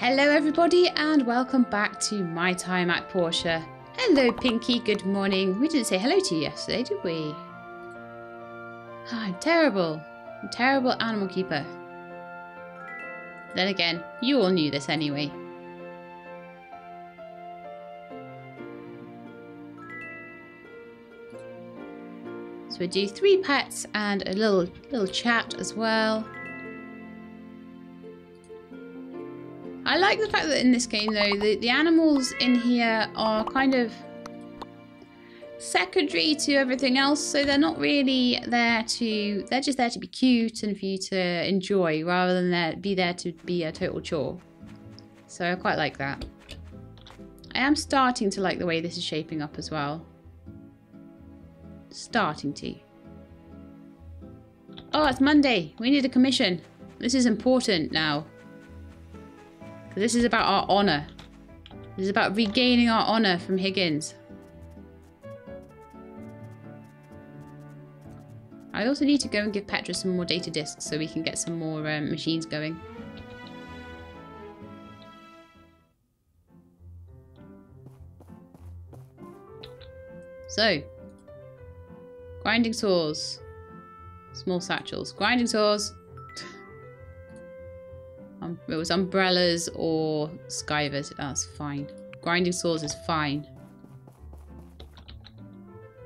Hello everybody and welcome back to my time at Portia. Hello Pinky, good morning. We didn't say hello to you yesterday, did we? Oh, I'm terrible. I'm a terrible animal keeper. Then again, you all knew this anyway. So we do 3 pets and a little chat as well. I like the fact that in this game though, the animals in here are kind of secondary to everything else, so they're not really there to, they're just there to be cute and for you to enjoy rather than be there to be a total chore. So I quite like that. I am starting to like the way this is shaping up as well. Starting to. Oh, it's Monday. We need a commission. This is important now. This is about our honour. This is about regaining our honour from Higgins. I also need to go and give Petra some more data disks so we can get some more machines going. So, grinding saws, small satchels, grinding saws. It was umbrellas or skivers. That's fine. Grinding saws is fine.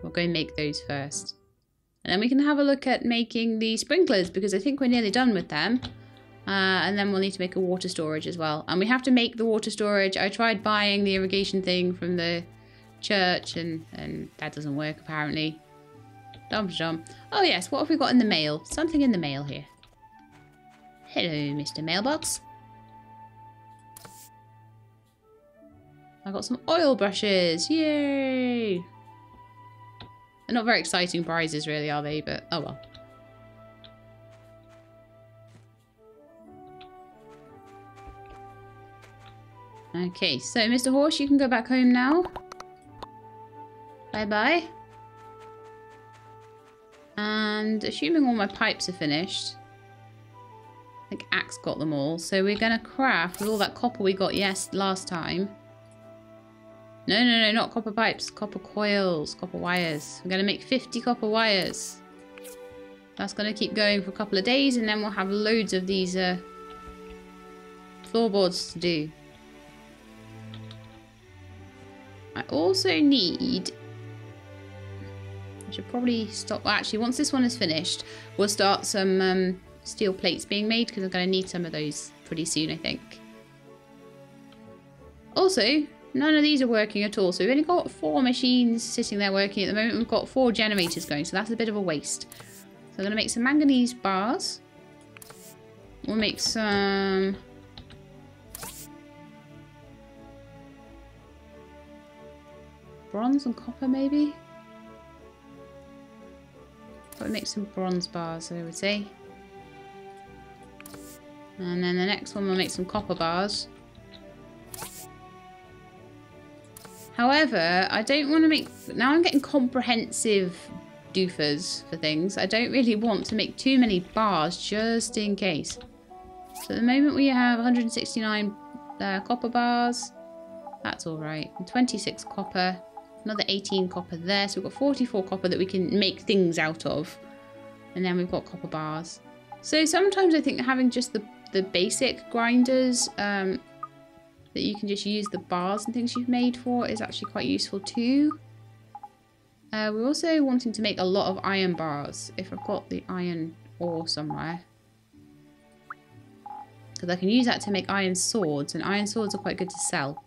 We'll go and make those first. And then we can have a look at making the sprinklers because I think we're nearly done with them. And then we'll need to make a water storage as well. And we have to make the water storage. I tried buying the irrigation thing from the church and that doesn't work apparently. Dum dum. Oh yes, what have we got in the mail? Something in the mail here. Hello, Mr. Mailbox. I got some oil brushes. Yay! They're not very exciting prizes really, are they? But oh well. Okay, so Mr. Horse, you can go back home now. Bye-bye. And assuming all my pipes are finished, I think Axe got them all. So we're going to craft with all that copper we got last time. No, not copper pipes. Copper coils, copper wires. We're going to make 50 copper wires. That's going to keep going for a couple of days and then we'll have loads of these floorboards to do. I also need... I should probably stop... Well, actually, once this one is finished, we'll start some... steel plates being made because I'm going to need some of those pretty soon, I think. Also, none of these are working at all. So we've only got 4 machines sitting there working at the moment. We've got 4 generators going, so that's a bit of a waste. So I'm going to make some manganese bars. We'll make some... bronze and copper, maybe? I'll make some bronze bars, I would say. And then the next one we'll make some copper bars. However, I don't want to make... Now I'm getting comprehensive doofers for things. I don't really want to make too many bars just in case. So at the moment we have 169 copper bars. That's alright. 26 copper. Another 18 copper there. So we've got 44 copper that we can make things out of. And then we've got copper bars. So sometimes I think having just the basic grinders that you can just use the bars and things you've made for is actually quite useful too. We're also wanting to make a lot of iron bars if I've got the iron ore somewhere. Because I can use that to make iron swords and iron swords are quite good to sell.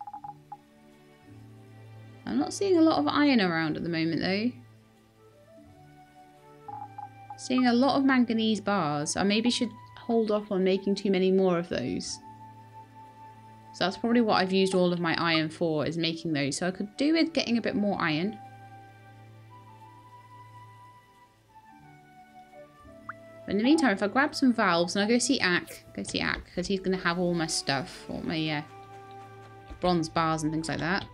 I'm not seeing a lot of iron around at the moment though. Seeing a lot of manganese bars. I maybe should hold off on making too many more of those. So that's probably what I've used all of my iron for, is making those. So I could do with getting a bit more iron. But in the meantime, if I grab some valves and I go see Ack, because he's going to have all my stuff, all my bronze bars and things like that.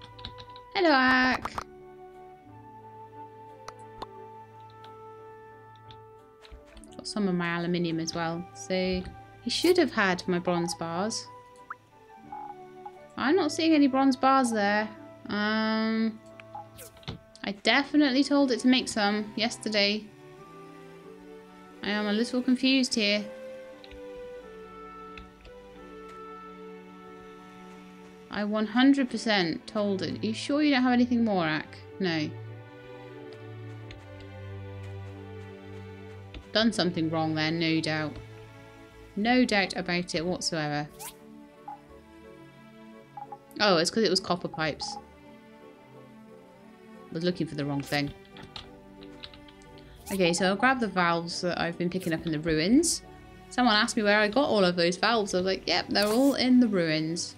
Hello, Ack. Got some of my aluminium as well. So he should have had my bronze bars. I'm not seeing any bronze bars there. I definitely told it to make some yesterday. I am a little confused here. I 100% told it. Are you sure you don't have anything more, Ak? No. Done something wrong there, no doubt. No doubt about it whatsoever. Oh, it's because it was copper pipes. I was looking for the wrong thing. Okay, so I'll grab the valves that I've been picking up in the ruins. Someone asked me where I got all of those valves. I was like, yep, they're all in the ruins.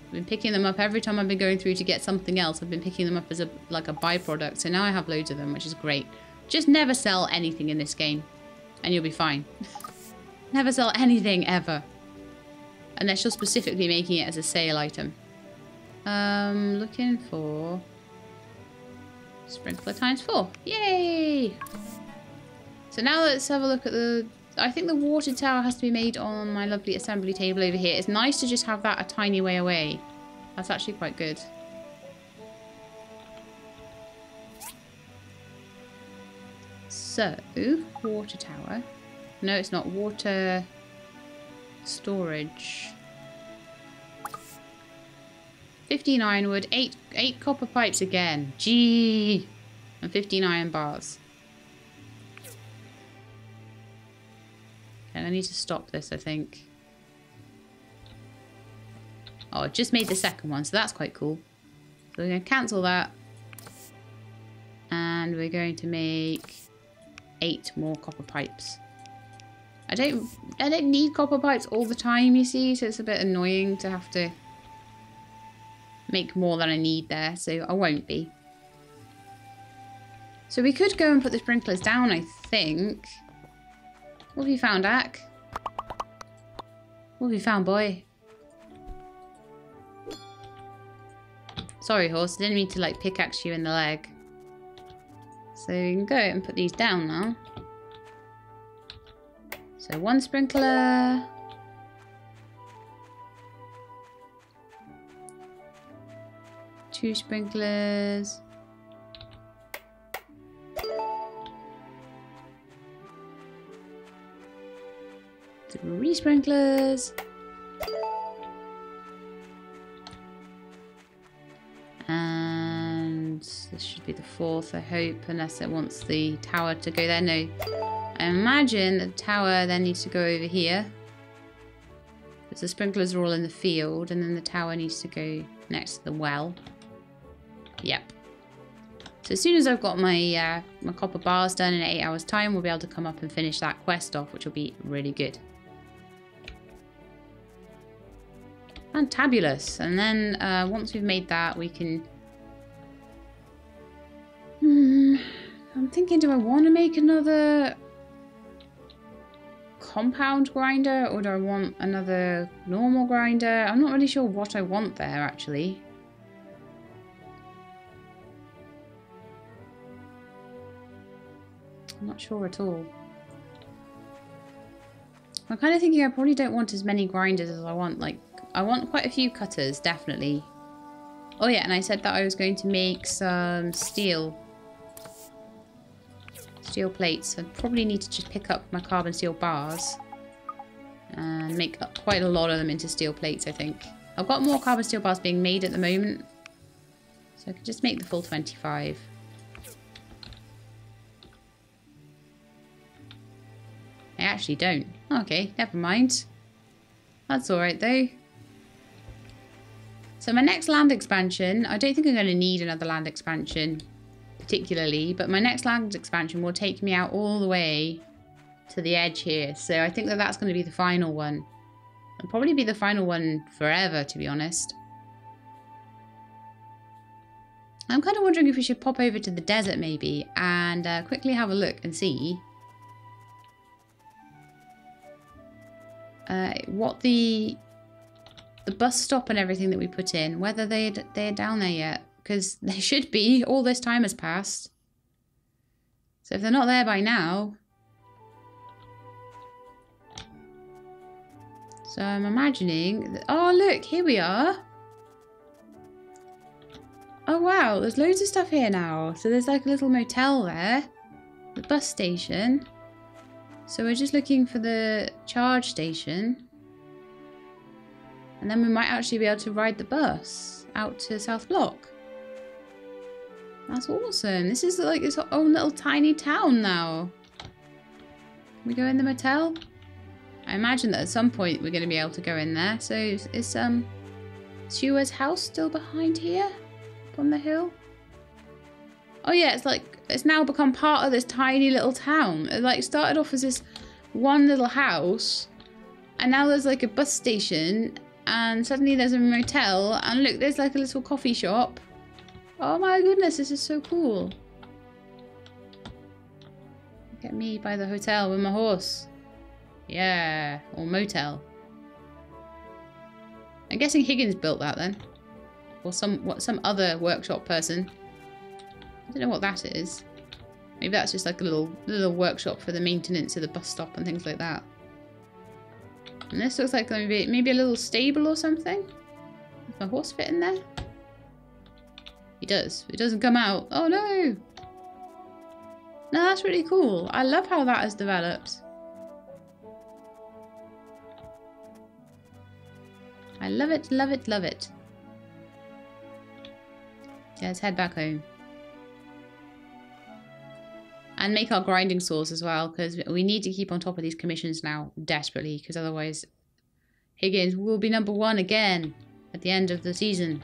I've been picking them up every time I've been going through to get something else. I've been picking them up as like a byproduct. So now I have loads of them, which is great. Just never sell anything in this game and you'll be fine. Never sell anything ever. Unless you're specifically making it as a sale item. Looking for sprinkler times 4. Yay! So now let's have a look at the... I think the water tower has to be made on my lovely assembly table over here. It's nice to just have that a tiny way away. That's actually quite good. So, water tower. No, it's not. Water storage. 15 ironwood, 8 copper pipes again. Gee! And 15 iron bars. Okay, I need to stop this, I think. Oh, I just made the second one, so that's quite cool. So we're going to cancel that. And we're going to make 8 more copper pipes. I don't need copper pipes all the time, you see, so it's a bit annoying to have to make more than I need there, so I won't be. So we could go and put the sprinklers down, I think. What have you found, Ak? What have you found, boy? Sorry, horse. I didn't mean to, like, pickaxe you in the leg. So we can go and put these down now. So 1 sprinkler. 2 sprinklers. 3 sprinklers. And this should be the 4th, I hope, unless it wants the tower to go there. No. I imagine the tower then needs to go over here. Because the sprinklers are all in the field, and then the tower needs to go next to the well. Yep. So as soon as I've got my my copper bars done in 8 hours time, we'll be able to come up and finish that quest off, which will be really good. Fantabulous. And then once we've made that, we can... I'm thinking, do I want to make another compound grinder, or do I want another normal grinder? I'm not really sure what I want there, actually. I'm not sure at all. I'm kind of thinking I probably don't want as many grinders as I want. Like, I want quite a few cutters, definitely. Oh yeah, and I said that I was going to make some steel plates. I probably need to just pick up my carbon steel bars and make up quite a lot of them into steel plates, I think. I've got more carbon steel bars being made at the moment, so I can just make the full 25. I actually don't. Okay, never mind. That's alright though. So my next land expansion, I don't think I'm going to need another land expansion particularly, but my next land expansion will take me out all the way to the edge here. So I think that that's going to be the final one. It'll probably be the final one forever, to be honest. I'm kind of wondering if we should pop over to the desert maybe and quickly have a look and see what the bus stop and everything that we put in, whether they're down there yet. Because they should be. All this time has passed. So if they're not there by now... So I'm imagining... That, oh, look, here we are. Oh wow, there's loads of stuff here now. So there's like a little motel there. The bus station. So we're just looking for the charge station. And then we might actually be able to ride the bus out to South Block. That's awesome. This is like its own little tiny town now. Can we go in the motel? I imagine that at some point we're going to be able to go in there. So is Stuart's house still behind here? Up on the hill? Oh yeah, it's like it's now become part of this tiny little town. It like started off as this one little house, and now there's like a bus station, and suddenly there's a motel, and look, there's like a little coffee shop. Oh my goodness, this is so cool. Look at me by the hotel with my horse. Yeah, or motel. I'm guessing Higgins built that then, or some other workshop person. I don't know what that is. Maybe that's just like a little workshop for the maintenance of the bus stop and things like that. And this looks like maybe a little stable or something. Does my horse fit in there? He does. It doesn't come out. Oh no! No, that's really cool. I love how that has developed. I love it, love it, love it. Yeah, let's head back home. And make our grinding saws as well, because we need to keep on top of these commissions now, desperately, because otherwise Higgins will be #1 again at the end of the season.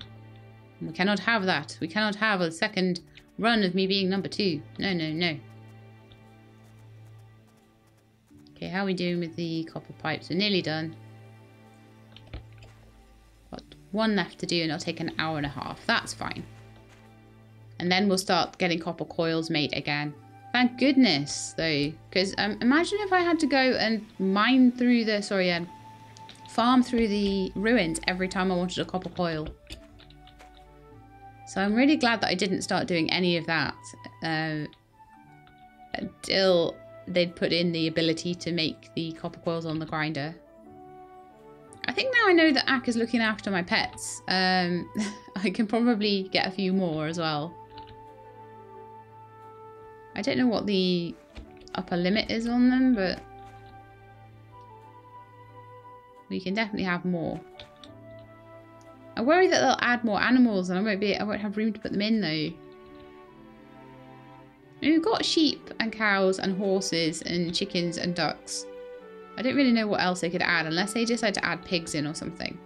And we cannot have that. We cannot have a second run of me being #2. No, no, no. Okay, how are we doing with the copper pipes? We're nearly done. Got one left to do, and it'll take an hour and a half. That's fine. And then we'll start getting copper coils made again. Thank goodness, though, because imagine if I had to go and mine through the, farm through the ruins every time I wanted a copper coil. So I'm really glad that I didn't start doing any of that until they'd put in the ability to make the copper coils on the grinder. I think now I know that Ak is looking after my pets. I can probably get a few more as well. I don't know what the upper limit is on them, but we can definitely have more. I worry that they'll add more animals and I won't have room to put them in though. I mean, we've got sheep and cows and horses and chickens and ducks. I don't really know what else they could add unless they decide to add pigs in or something.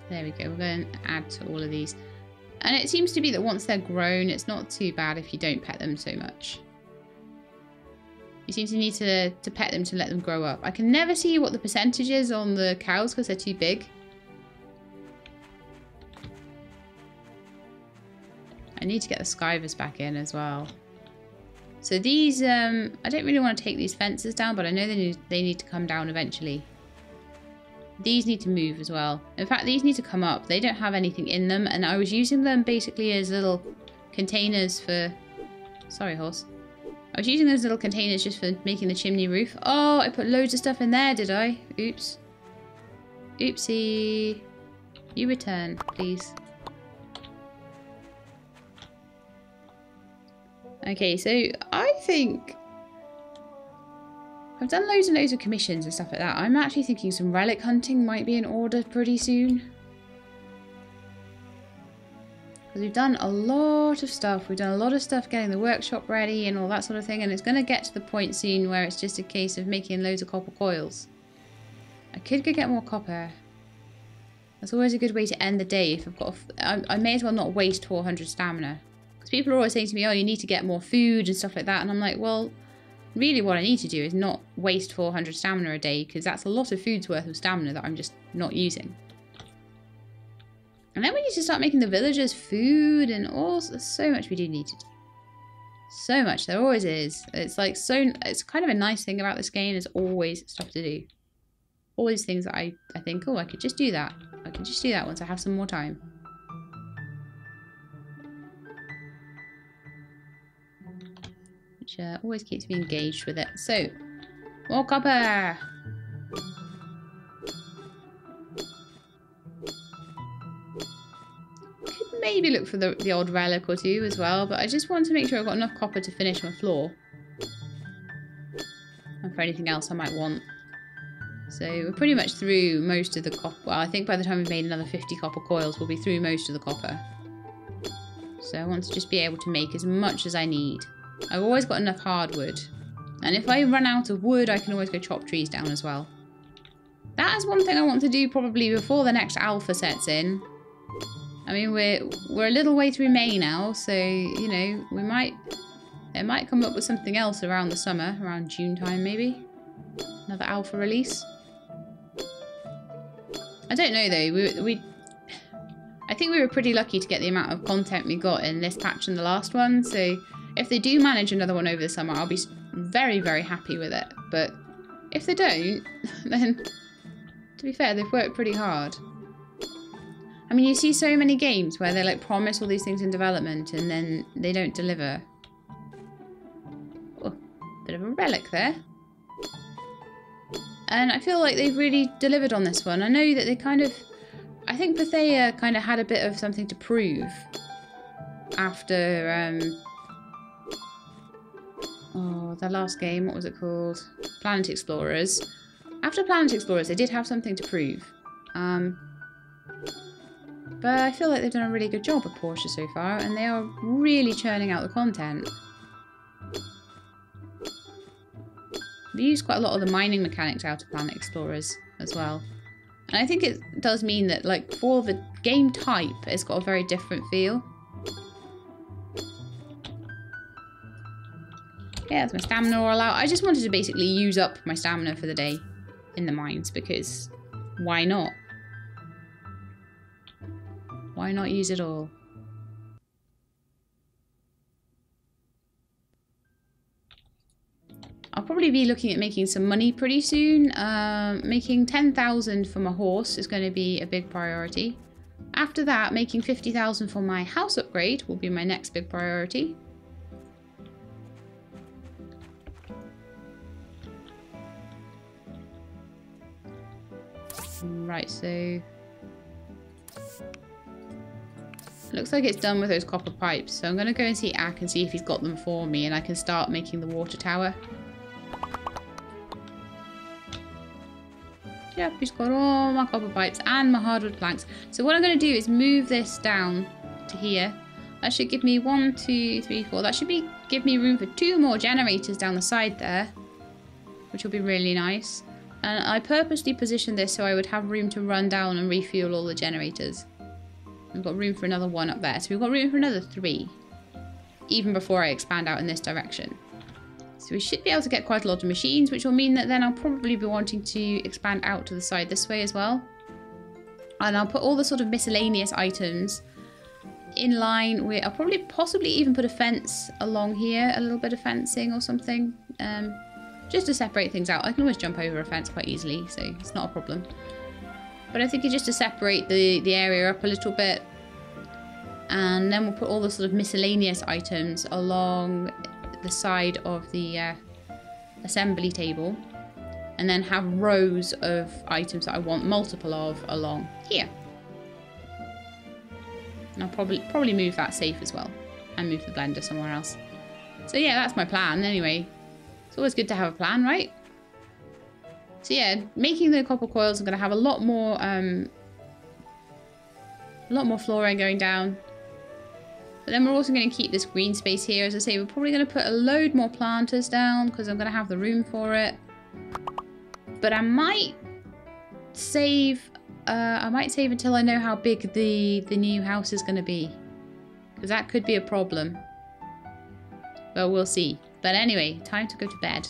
There we go, we're going to add to all of these. And it seems to be that once they're grown, it's not too bad if you don't pet them so much. You seem to need to pet them to let them grow up. I can never see what the percentage is on the cows because they're too big. I need to get the skivers back in as well. So these, I don't really want to take these fences down, but I know they need to come down eventually. These need to move as well. In fact, these need to come up. They don't have anything in them, and I was using them basically as little containers for... Sorry, horse. I was using those little containers just for making the chimney roof. Oh, I put loads of stuff in there, did I? Oops. Oopsie. You return, please. Okay, so I think... I've done loads and loads of commissions and stuff like that. I'm actually thinking some relic hunting might be in order pretty soon. Because we've done a lot of stuff. We've done a lot of stuff getting the workshop ready and all that sort of thing. And it's going to get to the point soon where it's just a case of making loads of copper coils. I could go get more copper. That's always a good way to end the day. If I've got, I may as well not waste 400 stamina. Because people are always saying to me, oh, you need to get more food and stuff like that. And I'm like, well... Really what I need to do is not waste 400 stamina a day, because that's a lot of food's worth of stamina that I'm just not using. And then we need to start making the villagers food and all. There's so much we do need to do. So much. There always is. It's like it's kind of a nice thing about this game. There's always stuff to do. Always things that I think, oh, I could just do that. I can just do that once I have some more time. Which always keeps me engaged with it. So, more copper! maybe look for the odd relic or two as well, but I just want to make sure I've got enough copper to finish my floor. And for anything else I might want. So we're pretty much through most of the copper. Well, I think by the time we've made another 50 copper coils, we'll be through most of the copper. So I want to just be able to make as much as I need. I've always got enough hardwood. And if I run out of wood, I can always go chop trees down as well. That is one thing I want to do probably before the next alpha sets in. I mean, we're a little way through May now, so, you know, it might come up with something else around the summer, around June time maybe. Another alpha release. I don't know though, I think we were pretty lucky to get the amount of content we got in this patch and the last one, so if they do manage another one over the summer, I'll be very, very happy with it. But if they don't, then to be fair, they've worked pretty hard. I mean, you see so many games where they like promise all these things in development and then they don't deliver. Oh, bit of a relic there. And I feel like they've really delivered on this one. I know that they kind of... I think Pathea kind of had a bit of something to prove after... oh, their last game. What was it called? Planet Explorers. After Planet Explorers, they did have something to prove. But I feel like they've done a really good job with Portia so far, and they are really churning out the content. They use quite a lot of the mining mechanics out of Planet Explorers as well. And I think it does mean that, like, for the game type, it's got a very different feel. Yeah, that's my stamina all out. I just wanted to basically use up my stamina for the day in the mines, because why not? Why not use it all? I'll probably be looking at making some money pretty soon. Making 10,000 for my horse is going to be a big priority. After that, making 50,000 for my house upgrade will be my next big priority. Right, so... looks like it's done with those copper pipes. So I'm going to go and see Ak and see if he's got them for me and I can start making the water tower. Yep, he's got all my copper pipes and my hardwood planks. So what I'm going to do is move this down to here. That should give me 1, 2, 3, 4. That should give me room for 2 more generators down the side there, which will be really nice. And I purposely positioned this so I would have room to run down and refuel all the generators. We've got room for another 1 up there, so we've got room for another 3, even before I expand out in this direction. So we should be able to get quite a lot of machines, which will mean that then I'll probably be wanting to expand out to the side this way as well. And I'll put all the sort of miscellaneous items in line with... I'll probably possibly even put a fence along here, a little bit of fencing or something, just to separate things out. I can always jump over a fence quite easily, so it's not a problem. But I think it's just to separate the area up a little bit. And then we'll put all the sort of miscellaneous items along the side of the assembly table. And then have rows of items that I want multiple of along here. And I'll probably move that safe as well. And move the blender somewhere else. So yeah, that's my plan anyway. It's always good to have a plan, right? So yeah, making the copper coils, I'm going to have a lot more flooring going down. But then we're also going to keep this green space here. As I say, we're probably going to put a load more planters down because I'm going to have the room for it. But I might save until I know how big the new house is going to be. Because that could be a problem. Well, we'll see. But anyway, time to go to bed.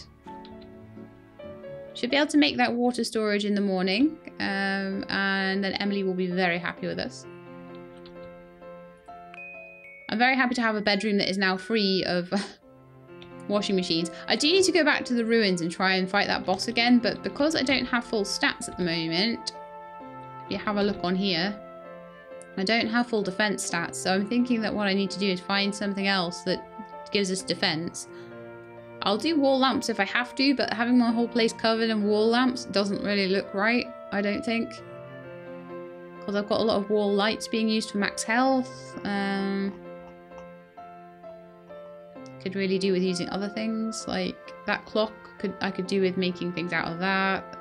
Should be able to make that water storage in the morning. And then Emily will be very happy with us. I'm very happy to have a bedroom that is now free of washing machines. I do need to go back to the ruins and try and fight that boss again. But because I don't have full stats at the moment, if you have a look on here, I don't have full defense stats. So I'm thinking that what I need to do is find something else that gives us defense. I'll do wall lamps if I have to, but having my whole place covered in wall lamps doesn't really look right, I don't think. because I've got a lot of wall lights being used for max health. Could really do with using other things, like that clock. I could do with making things out of that.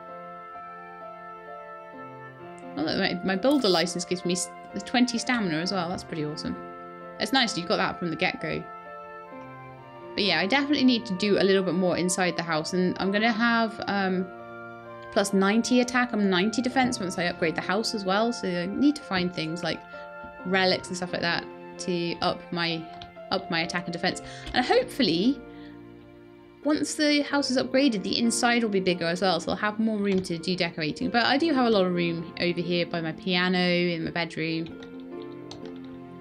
Oh, my builder license gives me 20 stamina as well. That's pretty awesome. It's nice you've got that from the get-go. But yeah, I definitely need to do a little bit more inside the house, and I'm gonna have plus 90 attack and 90 defense once I upgrade the house as well. So I need to find things like relics and stuff like that to up my attack and defense. And hopefully, once the house is upgraded, the inside will be bigger as well, so I'll have more room to do decorating. But I do have a lot of room over here by my piano in my bedroom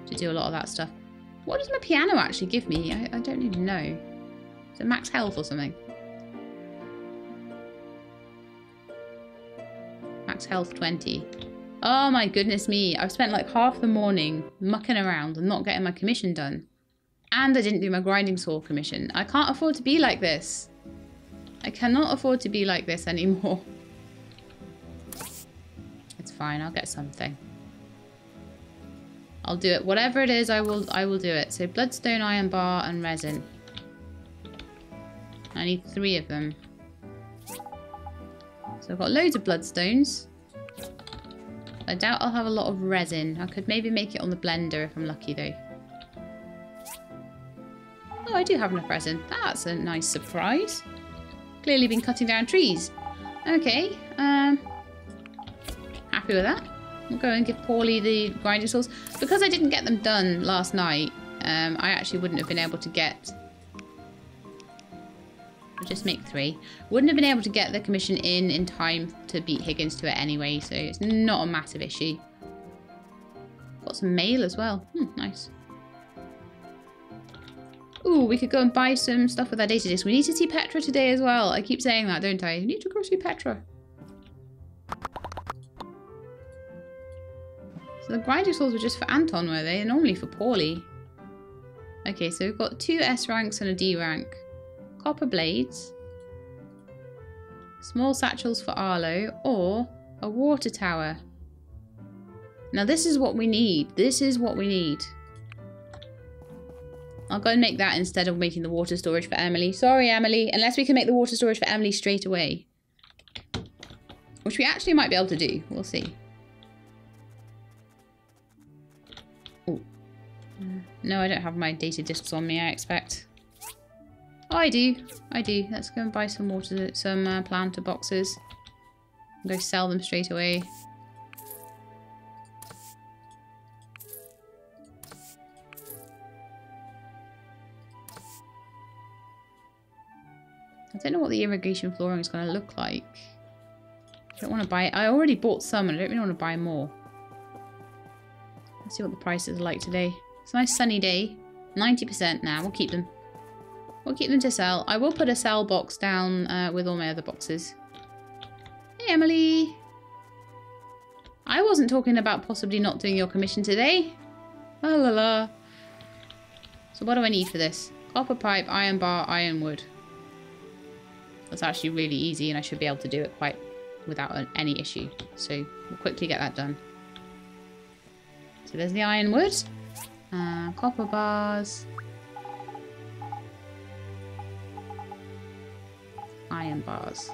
to do a lot of that stuff. What does my piano actually give me? I don't even know. Is it max health or something? Max health 20. Oh my goodness me. I've spent like half the morning mucking around and not getting my commission done. And I didn't do my grinding saw commission. I can't afford to be like this. I cannot afford to be like this anymore. It's fine, I'll get something. I'll do it. Whatever it is, I will do it. So bloodstone, iron bar, and resin. I need 3 of them. So I've got loads of bloodstones. I doubt I'll have a lot of resin. I could maybe make it on the blender if I'm lucky though. Oh, I do have enough resin. That's a nice surprise. Clearly been cutting down trees. Okay, happy with that. We'll go and give Paulie the grinding saws. Because I didn't get them done last night, I actually wouldn't have been able to get... I'll just make 3. Wouldn't have been able to get the commission in time to beat Higgins to it anyway, so it's not a massive issue. Got some mail as well. Nice. Ooh, we could go and buy some stuff with our data disc. We need to see Petra today as well. I keep saying that, don't I? I need to go see Petra. So the grinding saws were just for Anton, were they? They're normally for Paulie. Okay, so we've got 2 S ranks and a D rank. Copper blades. Small satchels for Arlo. Or a water tower. Now this is what we need. This is what we need. I'll go and make that instead of making the water storage for Emily. Sorry, Emily. Unless we can make the water storage for Emily straight away. Which we actually might be able to do. We'll see. Ooh. No, I don't have my data discs on me, I expect. Oh, I do. I do. Let's go and buy some water, some planter boxes. And go sell them straight away. I don't know what the irrigation flooring is going to look like. I don't want to buy it. I already bought some and I don't really want to buy more. Let's see what the prices are like today. It's a nice sunny day. 90% now. We'll keep them. We'll keep them to sell. I will put a sell box down with all my other boxes. Hey, Emily. I wasn't talking about possibly not doing your commission today. La la la. So what do I need for this? Copper pipe, iron bar, iron wood. That's actually really easy and I should be able to do it quite without any issue. So we'll quickly get that done. So there's the iron wood. Copper bars. Iron bars.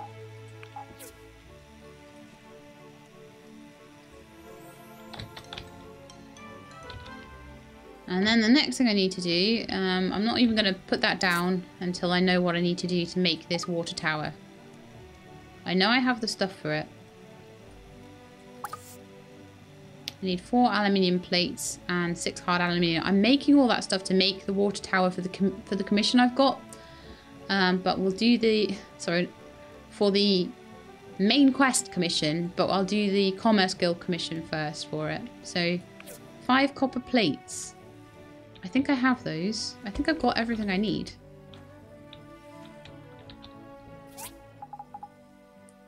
And then the next thing I need to do, I'm not even going to put that down until I know what I need to do to make this water tower. I know I have the stuff for it. I need 4 aluminium plates and 6 hard aluminium. I'm making all that stuff to make the water tower for the commission I've got. But we'll do the, for the main quest commission, but I'll do the Commerce Guild commission first for it. So 5 copper plates. I think I have those. I think I've got everything I need.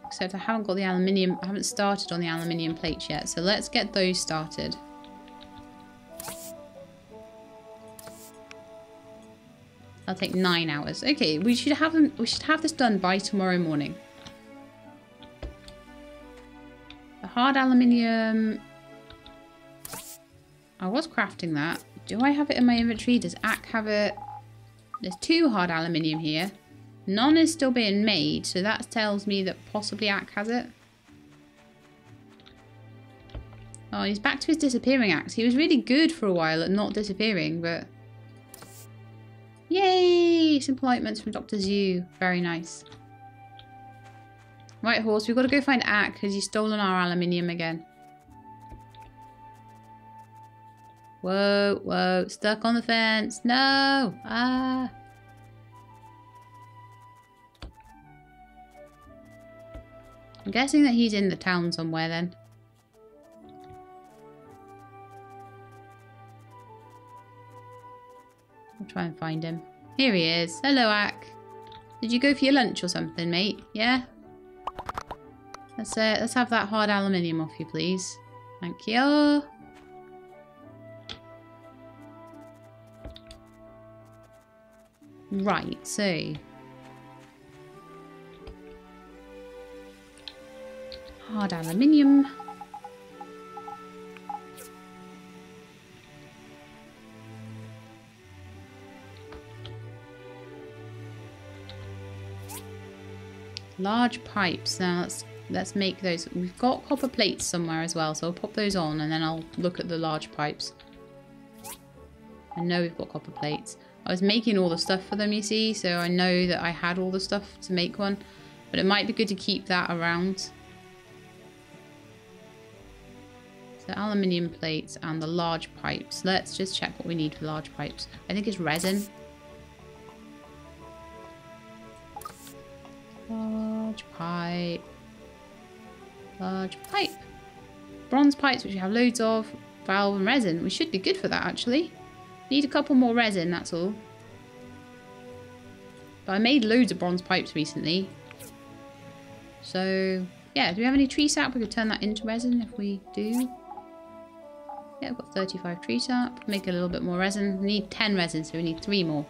Except I haven't got the aluminium. I haven't started on the aluminium plates yet. So let's get those started. That'll take 9 hours. Okay, we should have them. We should have this done by tomorrow morning. The hard aluminium. I was crafting that. Do I have it in my inventory? Does Ack have it? There's 2 hard aluminium here. None is still being made, so that tells me that possibly Ack has it. Oh, he's back to his disappearing axe. He was really good for a while at not disappearing, but... Yay! Some politeness from Dr. Zoo. Very nice. Right, horse, we've got to go find Ack because he's stolen our aluminium again. Whoa, whoa. Stuck on the fence. No! Ah! I'm guessing that he's in the town somewhere then. I'll try and find him. Here he is. Hello, Ack. Did you go for your lunch or something, mate? Yeah? Let's have that hard aluminium off you, please. Thank you. Right, so... hard aluminium. Large pipes. Now let's make those. We've got copper plates somewhere as well, so I'll pop those on and then I'll look at the large pipes. I know we've got copper plates. I was making all the stuff for them, you see, so I know that I had all the stuff to make one, but it might be good to keep that around. So aluminium plates and the large pipes. Let's just check what we need for large pipes. I think it's resin. Large pipe. Large pipe. Bronze pipes, which we have loads of. Valve and resin. We should be good for that, actually. Need a couple more resin, that's all. But I made loads of bronze pipes recently. So, yeah. Do we have any tree sap? We could turn that into resin if we do. Yeah, I've got 35 tree sap. Make a little bit more resin. We need 10 resin, so we need 3 more.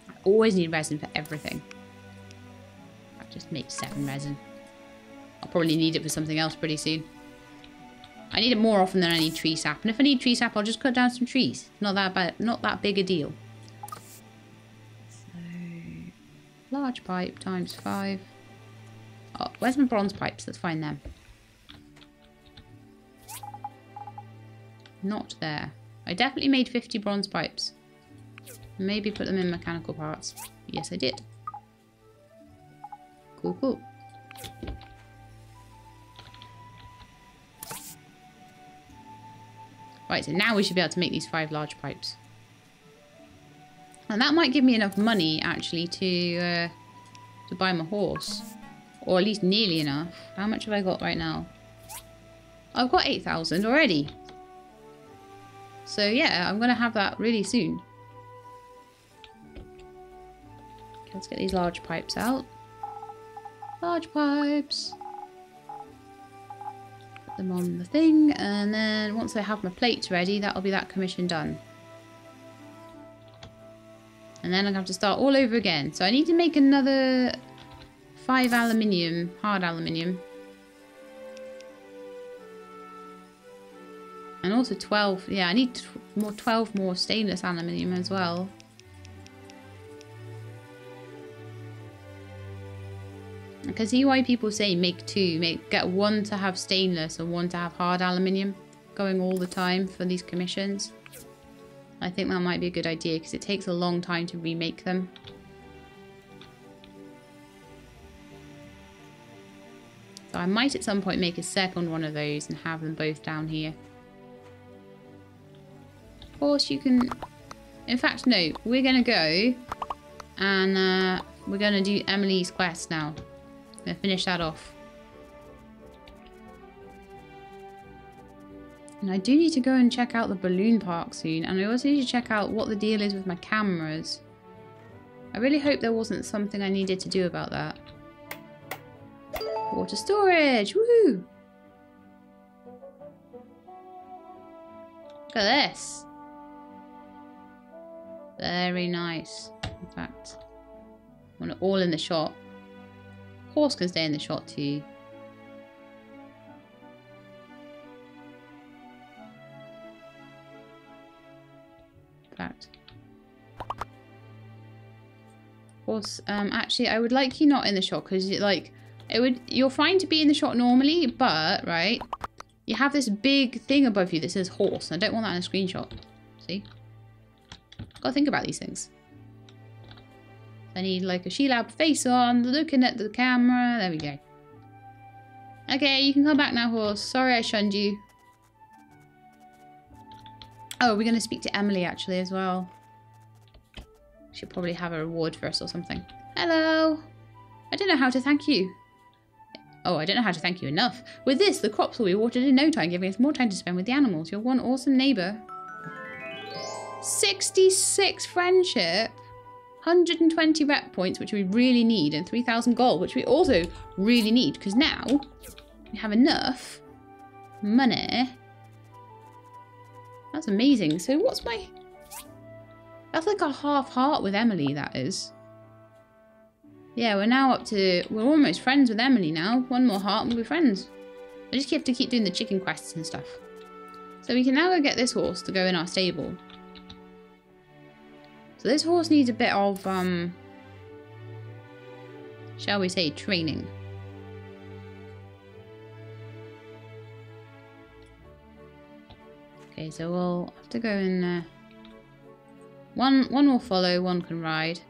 I always need resin for everything. I'll just make 7 resin. I'll probably need it for something else pretty soon. I need it more often than I need tree sap. And if I need tree sap, I'll just cut down some trees. Not that bad, not that big a deal. So, large pipe times 5. Oh, where's my bronze pipes? Let's find them. Not there. I definitely made 50 bronze pipes. Maybe put them in mechanical parts. Yes, I did. Cool, cool. Right, so now we should be able to make these 5 large pipes. And that might give me enough money, actually, to buy my horse. Or at least nearly enough. How much have I got right now? I've got 8,000 already. So, yeah, I'm going to have that really soon. Okay, let's get these large pipes out. Large pipes. Them on the thing, and then once I have my plates ready, that'll be that commission done. And then I'm gonna have to start all over again. So I need to make another 5 aluminium, hard aluminium, and also 12. Yeah, I need 12 more stainless aluminium as well. I can see why people say make 2. Get 1 to have stainless and 1 to have hard aluminium going all the time for these commissions. I think that might be a good idea because it takes a long time to remake them. So I might at some point make a second one of those and have them both down here. Of course you can... In fact, no. We're going to go and we're going to do Emily's quest now. I'm going to finish that off. And I do need to go and check out the balloon park soon. And I also need to check out what the deal is with my cameras. I really hope there wasn't something I needed to do about that. Water storage! Woohoo! Look at this. Very nice. In fact, I want it all in the shot. Horse can stay in the shot too. fact. Of course, actually, I would like you not in the shot because, like, you're fine to be in the shot normally, but, right, you have this big thing above you that says horse, and I don't want that in a screenshot. See? Gotta think about these things. I need, like, a She-Lab face on, looking at the camera. There we go. Okay, you can come back now, horse. Sorry I shunned you. Oh, we're going to speak to Emily, actually, as well. She'll probably have a reward for us or something. Hello. I don't know how to thank you. Oh, I don't know how to thank you enough. With this, the crops will be watered in no time, giving us more time to spend with the animals. You're one awesome neighbour. 66 friendship. 120 rep points, which we really need, and 3,000 gold, which we also really need, because now we have enough money. That's amazing. So what's my... That's like a half heart with Emily, that is. Yeah, we're now up to... We're almost friends with Emily now. One more heart and we'll be friends. I just have to keep doing the chicken quests and stuff. So we can now go get this horse to go in our stable. So this horse needs a bit of, shall we say, training. Okay, so we'll have to go in there. One will follow, one can ride.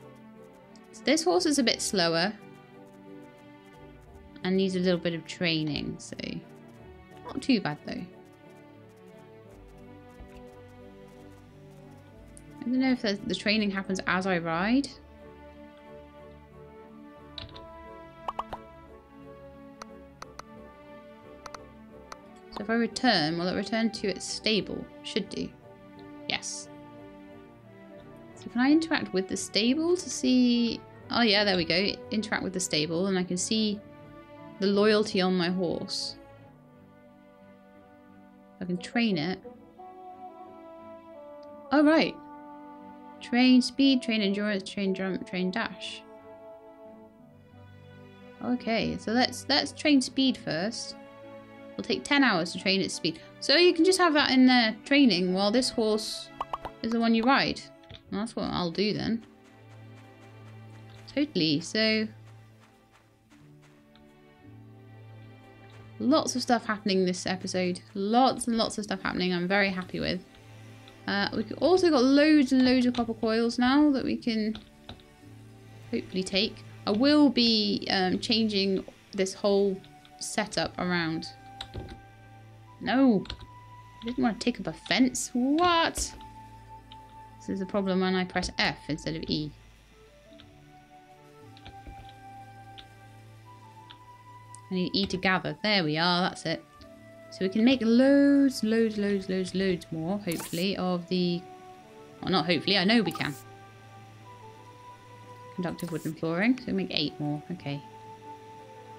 So this horse is a bit slower. And needs a little bit of training, so not too bad though. I don't know if the training happens as I ride. So if I return, will it return to its stable? Should do. Yes. So can I interact with the stable to see... Oh yeah, there we go. Interact with the stable and I can see the loyalty on my horse. I can train it. Oh right. Train speed, train endurance, train jump, train dash. Okay, so let's train speed first. It'll take 10 hours to train its speed. So you can just have that in there training while this horse is the one you ride. Well, that's what I'll do then. Totally, so... Lots of stuff happening this episode. Lots and lots of stuff happening I'm very happy with. We've also got loads and loads of copper coils now that we can hopefully take. I will be changing this whole setup around. No! I didn't want to take up a fence. What? This is a problem when I press F instead of E. I need E to gather. There we are, that's it. So we can make loads more, hopefully, of the... Well, not hopefully, I know we can. Conductive wooden flooring. So we make 8 more, okay.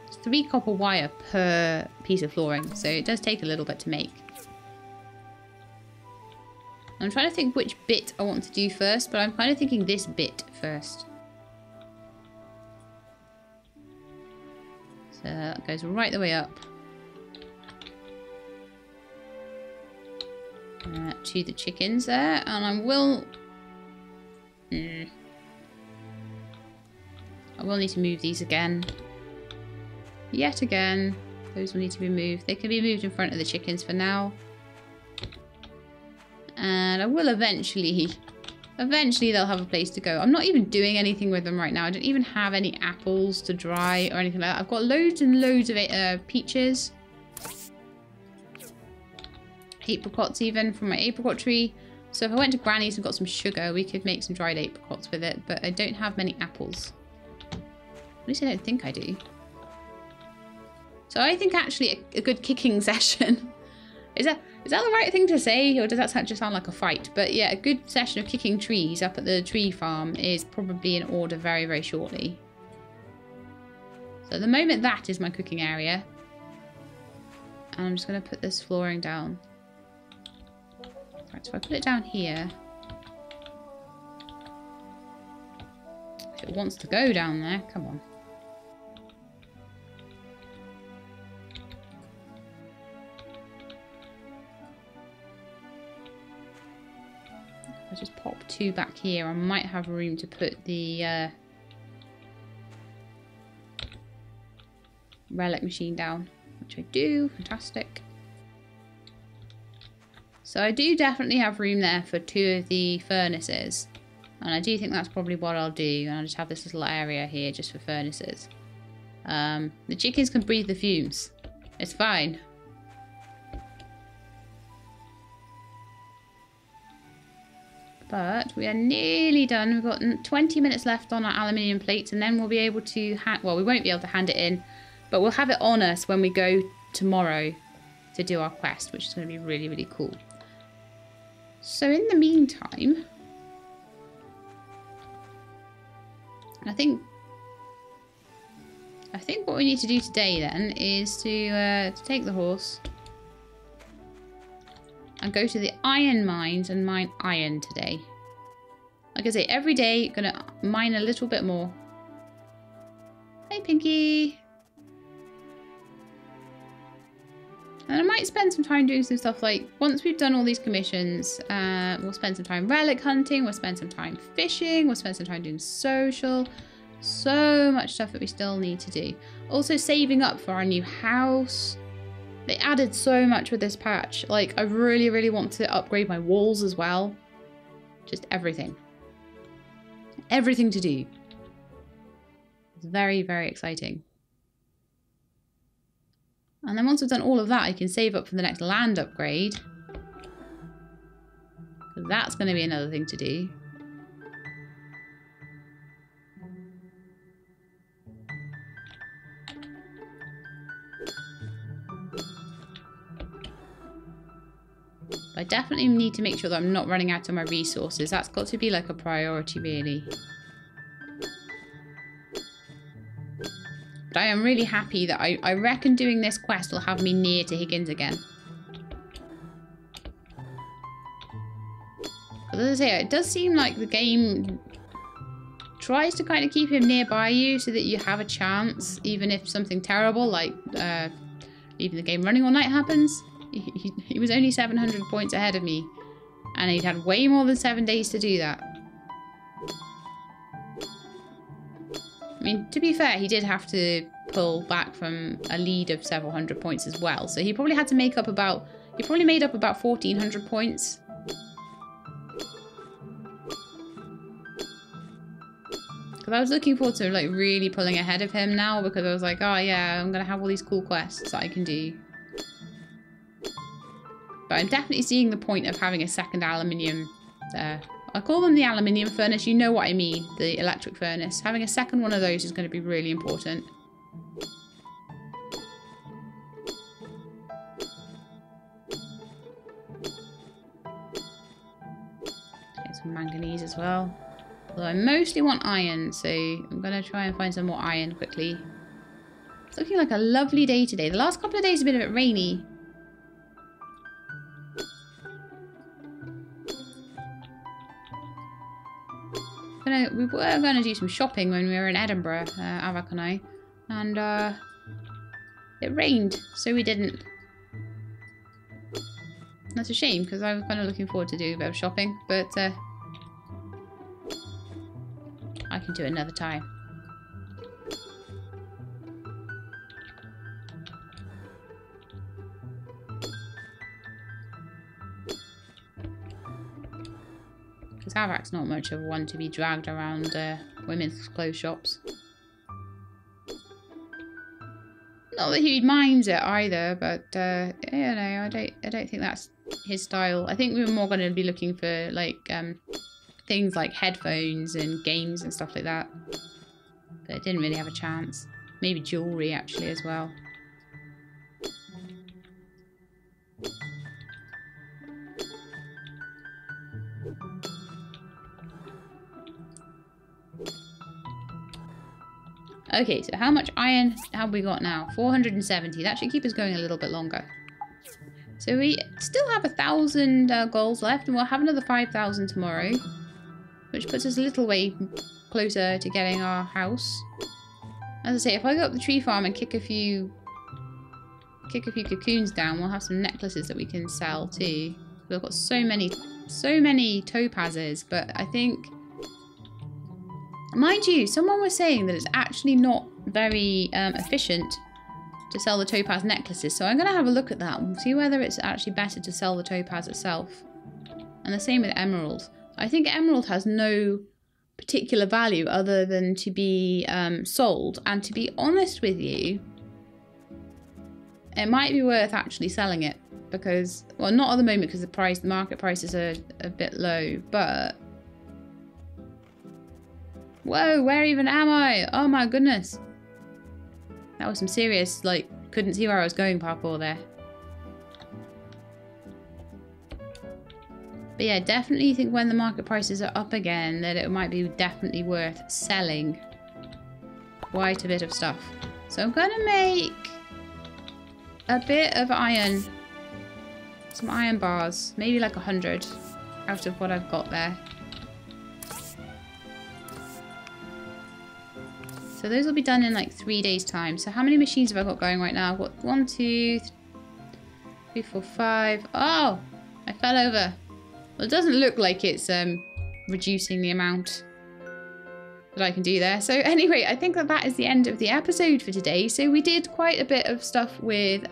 It's 3 copper wire per piece of flooring, so it does take a little bit to make. I'm trying to think which bit I want to do first, but I'm kind of thinking this bit first. So that goes right the way up. To the chickens there, and I will... I will need to move these again. Yet again. Those will need to be moved. They can be moved in front of the chickens for now. And I will eventually they'll have a place to go. I'm not even doing anything with them right now. I don't even have any apples to dry or anything like that. I've got loads and loads of peaches. Apricots even from my apricot tree. So if I went to Granny's and got some sugar, we could make some dried apricots with it. But I don't have many apples. At least I don't think I do. So I think actually a good kicking session. Is that the right thing to say? Or does that just sound like a fight? But yeah, a good session of kicking trees up at the tree farm is probably in order very, very shortly. So at the moment that is my cooking area. And I'm just going to put this flooring down. Right, so if I put it down here. If it wants to go down there, come on. Let's just pop 2 back here. I might have room to put the relic machine down, which I do. Fantastic. So I do definitely have room there for 2 of the furnaces. And I do think that's probably what I'll do. And I'll just have this little area here just for furnaces. The chickens can breathe the fumes. It's fine. But we are nearly done. We've got 20 minutes left on our aluminium plates, and then we'll be able to well, we won't be able to hand it in, but we'll have it on us when we go tomorrow to do our quest, which is going to be really, really cool. So in the meantime, I think what we need to do today then is to take the horse and go to the iron mines and mine iron today. Like I say, every day, gonna mine a little bit more. Hey, Pinky. And I might spend some time doing some stuff like, once we've done all these commissions, we'll spend some time relic hunting, we'll spend some time fishing, we'll spend some time doing social. So much stuff that we still need to do. Also saving up for our new house. They added so much with this patch. Like, I really, really want to upgrade my walls as well. Just everything. Everything to do. It's very, very exciting. And then once I've done all of that, I can save up for the next land upgrade. That's going to be another thing to do. I definitely need to make sure that I'm not running out of my resources. That's got to be like a priority, really. But I am really happy that I reckon doing this quest will have me near to Higgins again. But as I say, it does seem like the game tries to kind of keep him nearby you so that you have a chance, even if something terrible like even the game running all night happens. He was only 700 points ahead of me, and he'd had way more than 7 days to do that. I mean, to be fair, he did have to pull back from a lead of several hundred points as well, so he probably had to make up about, he probably made up about 1,400 points. Because I was looking forward to like really pulling ahead of him now, because I was like, oh yeah, I'm gonna have all these cool quests that I can do. But I'm definitely seeing the point of having a second aluminium there. I call them the aluminium furnace. You know what I mean, the electric furnace. Having a second one of those is going to be really important. Get some manganese as well. Although I mostly want iron, so I'm going to try and find some more iron quickly. It's looking like a lovely day today. The last couple of days have been a bit rainy. We were going to do some shopping when we were in Edinburgh, Avak and I, and it rained, so we didn't. That's a shame, because I was kind of looking forward to doing a bit of shopping, but I can do it another time. Because Avak's not much of one to be dragged around women's clothes shops. Not that he minds it either, but you know, I don't think that's his style. I think we were more going to be looking for like things like headphones and games and stuff like that. But it didn't really have a chance. Maybe jewellery actually as well. Okay, so how much iron have we got now? 470. That should keep us going a little bit longer. So we still have 1,000 goals left, and we'll have another 5,000 tomorrow, which puts us a little way closer to getting our house. As I say, if I go up the tree farm and kick a few cocoons down, we'll have some necklaces that we can sell too. We've got so many so many topazes, but I think, mind you, someone was saying that it's actually not very efficient to sell the topaz necklaces. So I'm going to have a look at that and see whether it's actually better to sell the topaz itself. And the same with emerald. I think emerald has no particular value other than to be sold. And to be honest with you, it might be worth actually selling it because, well, not at the moment because the market prices are a bit low, but whoa, where even am I? Oh my goodness. That was some serious, like, couldn't see where I was going parkour there. But yeah, definitely think when the market prices are up again that it might be definitely worth selling quite a bit of stuff. So I'm going to make a bit of iron. Some iron bars. Maybe like 100 out of what I've got there. So those will be done in like 3 days time. So how many machines have I got going right now? I've got 1, 2, 3, 4, 5. Oh, I fell over. Well, it doesn't look like it's reducing the amount that I can do there. So anyway, I think that is the end of the episode for today. So we did quite a bit of stuff with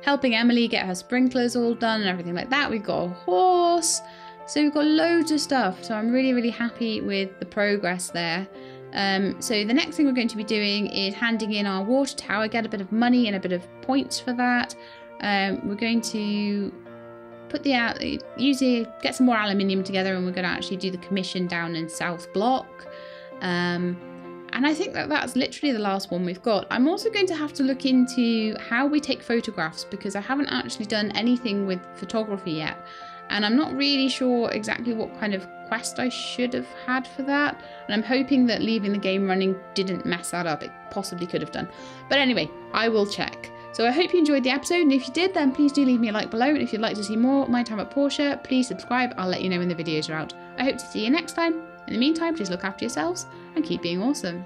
helping Emily get her sprinklers all done and everything like that. We've got a horse. So we've got loads of stuff. So I'm really, really happy with the progress there. So the next thing we're going to be doing is handing in our water tower, get a bit of money and a bit of points for that. We're going to put get some more aluminium together, and we're going to actually do the commission down in South Block. And I think that that's literally the last one we've got. I'm also going to have to look into how we take photographs because I haven't actually done anything with photography yet. And I'm not really sure exactly what kind of quest I should have had for that. And I'm hoping that leaving the game running didn't mess that up. It possibly could have done. But anyway, I will check. So I hope you enjoyed the episode. And if you did, then please do leave me a like below. And if you'd like to see more My Time at Portia, please subscribe. I'll let you know when the videos are out. I hope to see you next time. In the meantime, please look after yourselves and keep being awesome.